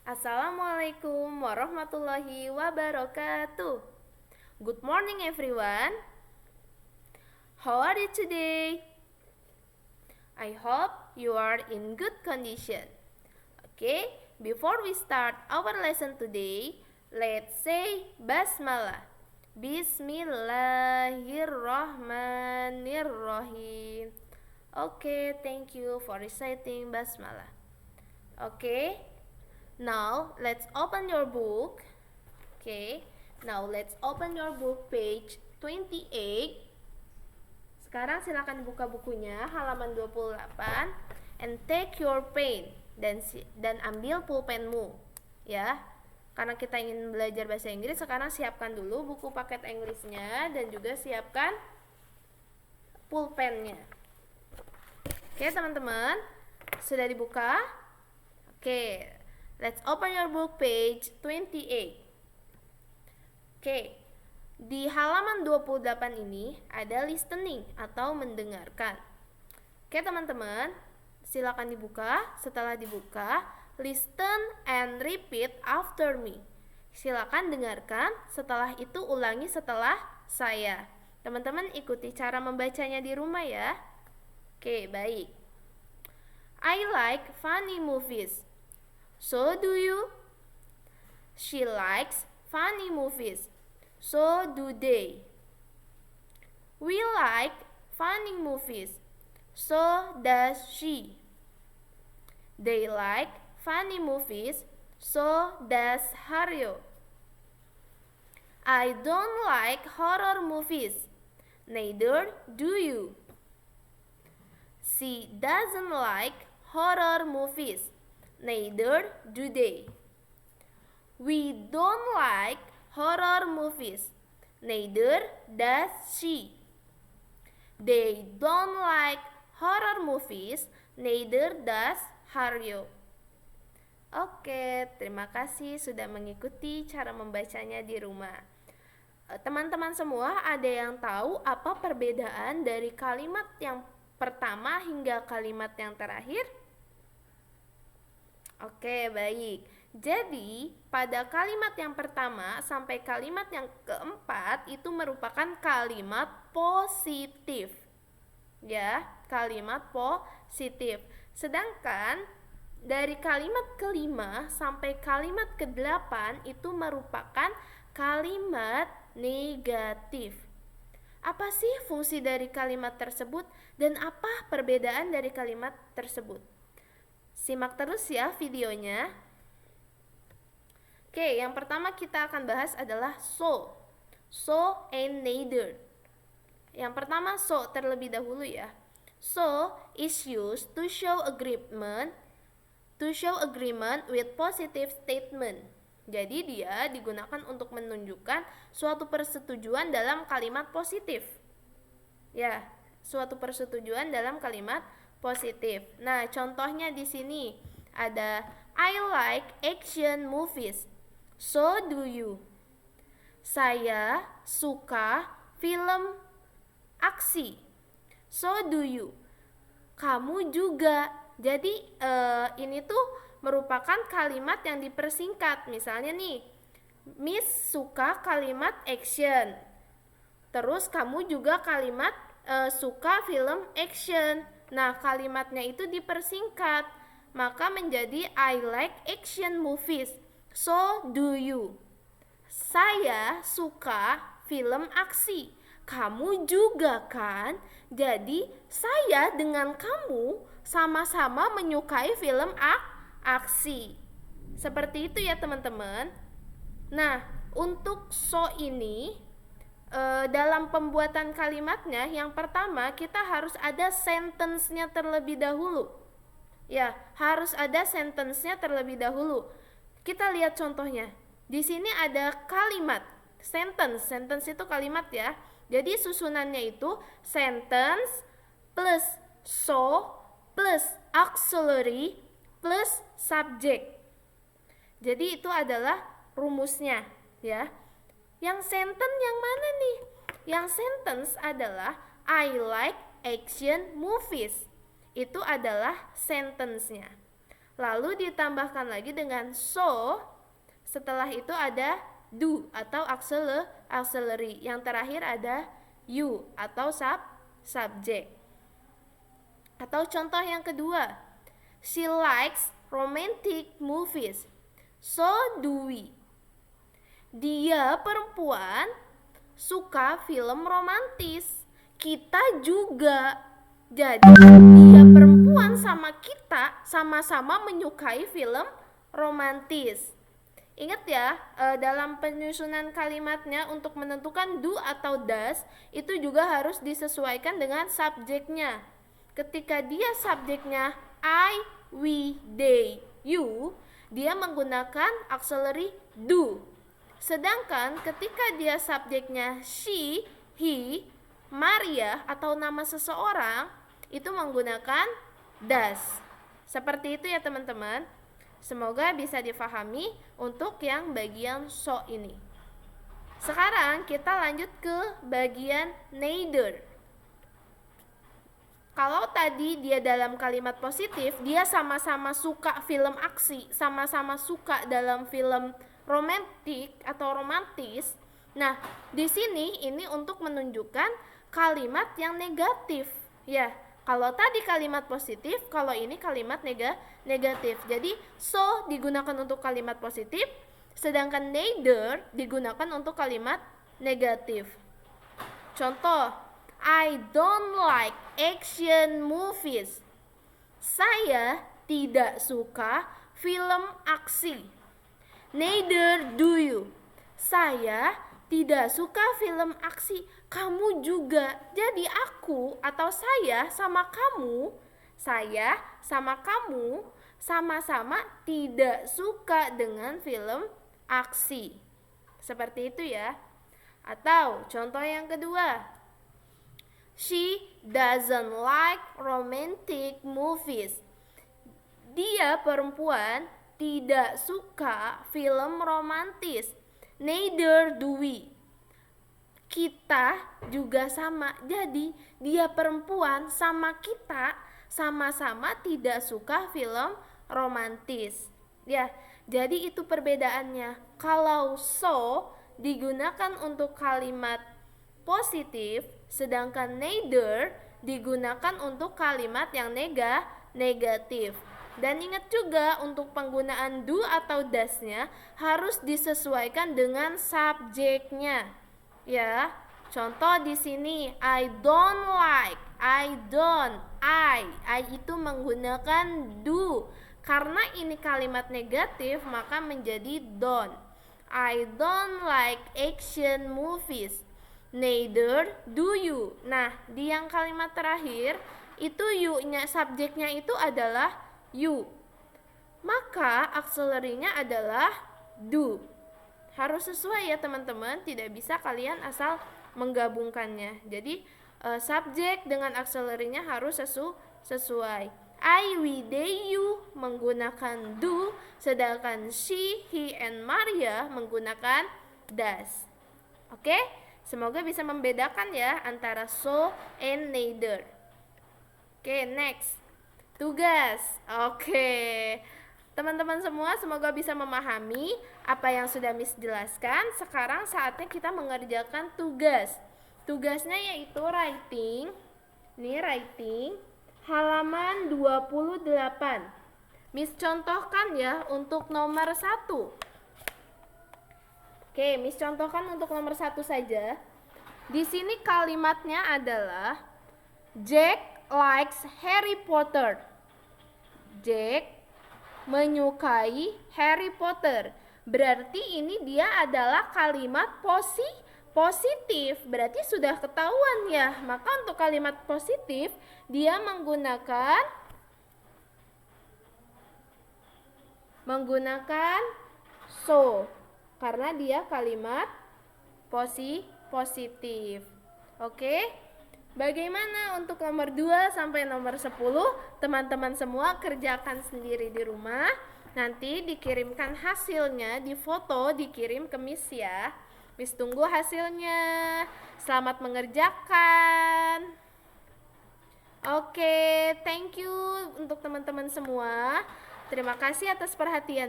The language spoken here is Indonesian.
Assalamualaikum warahmatullahi wabarakatuh. Good morning everyone. How are you today? I hope you are in good condition. Okay, before we start our lesson today, let's say Basmalah. Bismillahirrahmanirrahim. Okay, thank you for reciting Basmalah. Okay, now let's open your book. Okay, now let's open your book page 28. Sekarang silakan buka bukunya halaman 28 and take your pen dan ambil pulpenmu ya. Karena kita ingin belajar bahasa Inggris, sekarang siapkan dulu buku paket Inggrisnya dan juga siapkan pulpennya. Oke, teman-teman, sudah dibuka? Oke, let's open your book page 28. Oke, di halaman 28 ini ada listening atau mendengarkan. Oke, teman-teman, silakan dibuka. Setelah dibuka, listen and repeat after me. Silakan dengarkan, setelah itu ulangi setelah saya. Teman-teman ikuti cara membacanya di rumah ya. Oke, baik. I like funny movies. So do you? She likes funny movies. So do they. We like funny movies. So does she. They like funny movies. So does Haryo. I don't like horror movies. Neither do you. She doesn't like horror movies. Neither do they. We don't like horror movies. Neither does she. They don't like horror movies. Neither does Haryo. Oke, terima kasih sudah mengikuti cara membacanya di rumah. Teman-teman semua, ada yang tahu apa perbedaan dari kalimat yang pertama hingga kalimat yang terakhir? Oke, baik. Jadi, pada kalimat yang pertama sampai kalimat yang keempat itu merupakan kalimat positif. Ya, kalimat positif. Sedangkan dari kalimat kelima sampai kalimat kedelapan itu merupakan kalimat negatif. Apa sih fungsi dari kalimat tersebut dan apa perbedaan dari kalimat tersebut? Simak terus ya videonya. Oke, yang pertama kita akan bahas adalah so. So and neither. Yang pertama so terlebih dahulu ya. So is used to show agreement with positive statement. Jadi dia digunakan untuk menunjukkan suatu persetujuan dalam kalimat positif. Ya, suatu persetujuan dalam kalimat positif. Nah, contohnya di sini ada I like action movies. So do you. Saya suka film aksi. So do you. Kamu juga. Jadi ini tuh merupakan kalimat yang dipersingkat. Misalnya nih, Miss suka kalimat action. Terus kamu juga kalimat suka film action. Nah, kalimatnya itu dipersingkat, maka menjadi I like action movies. So do you. Saya suka film aksi. Kamu juga kan? Jadi saya dengan kamu sama-sama menyukai film aksi. Seperti itu ya teman-teman. Nah, untuk so ini dalam pembuatan kalimatnya, yang pertama kita harus ada sentence-nya terlebih dahulu. Ya, harus ada sentence-nya terlebih dahulu. Kita lihat contohnya. Di sini ada kalimat, sentence. Sentence itu kalimat ya. Jadi susunannya itu sentence plus so plus auxiliary plus subject. Jadi itu adalah rumusnya ya. Yang sentence yang mana nih? Yang sentence adalah I like action movies. Itu adalah sentence-nya. lalu ditambahkan lagi dengan so, setelah itu ada do atau auxiliary, yang terakhir ada you atau subject. Atau contoh yang kedua, she likes romantic movies, so do we. Dia perempuan suka film romantis, kita juga. Jadi dia perempuan sama kita sama-sama menyukai film romantis. Ingat ya, dalam penyusunan kalimatnya untuk menentukan do atau does itu juga harus disesuaikan dengan subjeknya. Ketika dia subjeknya I, we, they, you, dia menggunakan auxiliary do. Sedangkan ketika dia subjeknya she, he, Maria atau nama seseorang, itu menggunakan does. Seperti itu ya teman-teman. Semoga bisa difahami untuk yang bagian so ini. Sekarang kita lanjut ke bagian neither. Kalau tadi dia dalam kalimat positif, dia sama-sama suka film aksi, sama-sama suka dalam film romantik atau romantis. Nah, di sini ini untuk menunjukkan kalimat yang negatif. Ya, kalau tadi kalimat positif, kalau ini kalimat negatif. Jadi, so digunakan untuk kalimat positif, sedangkan neither digunakan untuk kalimat negatif. Contoh, I don't like action movies. Saya tidak suka film aksi. Neither do you. Saya tidak suka film aksi. Kamu juga. Jadi aku atau saya sama kamu, sama-sama tidak suka dengan film aksi. Seperti itu ya. Atau contoh yang kedua, she doesn't like romantic movies. Dia perempuan tidak suka film romantis. Neither do we. Kita juga sama. Jadi dia perempuan sama kita sama-sama tidak suka film romantis. Ya, jadi itu perbedaannya. Kalau so digunakan untuk kalimat positif, sedangkan neither digunakan untuk kalimat yang negatif. Dan ingat juga untuk penggunaan do atau does-nya harus disesuaikan dengan subjeknya. Ya, contoh di sini I don't like, I itu menggunakan do. Karena ini kalimat negatif maka menjadi don't. I don't like action movies. Neither do you. Nah, di yang kalimat terakhir itu you-nya, subjeknya itu adalah you. Maka auxiliary-nya adalah do. Harus sesuai ya teman-teman, tidak bisa kalian asal menggabungkannya. Jadi subjek dengan auxiliary-nya harus sesuai. I, we, they, you menggunakan do, sedangkan she, he, and Maria menggunakan does. Oke? Semoga bisa membedakan ya antara so and neither. Oke, next. Tugas. Oke. Teman-teman semua semoga bisa memahami apa yang sudah Miss jelaskan. Sekarang saatnya kita mengerjakan tugas. Tugasnya yaitu writing. Ini writing halaman 28. Miss contohkan ya untuk nomor 1. Oke, Miss contohkan untuk nomor 1 saja. Di sini kalimatnya adalah Jack likes Harry Potter. Jack menyukai Harry Potter. Berarti ini dia adalah kalimat positif. Berarti sudah ketahuan ya. Maka untuk kalimat positif dia menggunakan so. Karena dia kalimat positif. Oke? Bagaimana untuk nomor 2 sampai nomor 10? Teman-teman semua kerjakan sendiri di rumah. Nanti dikirimkan hasilnya, di foto, dikirim ke Miss ya. Miss tunggu hasilnya. Selamat mengerjakan. Oke, thank you untuk teman-teman semua. Terima kasih atas perhatian.